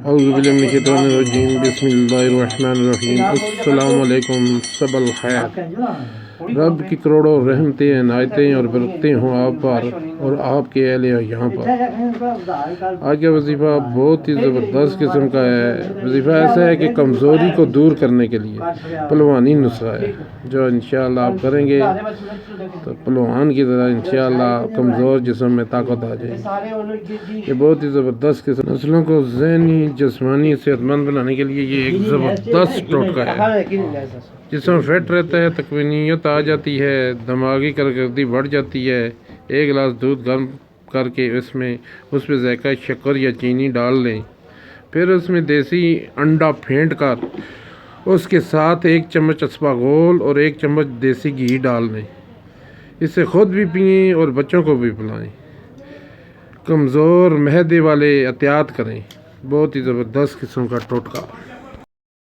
اعوذ باللہ من الشیطان الرجیم بسم اللہ الرحمن الرحیم السلام علیکم سب الخیر۔ رب کی کروڑوں رحمتیں عنایتیں اور برکتیں ہوں آپ پر اور آپ کے اہل یہاں پر۔ آج کا وظیفہ بہت ہی زبردست قسم کا ہے۔ وظیفہ ایسا ہے کہ کمزوری کو دور کرنے کے لیے پہلوانی نسخہ ہے جو انشاءاللہ آپ کریں گے تو پہلوان کی طرح انشاءاللہ کمزور جسم میں طاقت آ جائے گی۔ یہ بہت ہی زبردست قسم نسلوں کو ذہنی جسمانی صحت مند بنانے کے لیے یہ ایک زبردست ٹوٹکا ہے۔ جسم فٹ رہتا ہے، تکوینیت آ جاتی ہے، دماغی کارکردگی بڑھ جاتی ہے۔ ایک گلاس دودھ گرم کر کے اس پہ ذائقہ شکر یا چینی ڈال لیں، پھر اس میں دیسی انڈا پھینٹ کر اس کے ساتھ 1 چمچ اسپاغول اور 1 چمچ دیسی گھی ڈال دیں۔ اسے خود بھی پئیں اور بچوں کو بھی پلائیں۔ کمزور معدے والے احتیاط کریں۔ بہت ہی زبردست قسم کا ٹوٹکا۔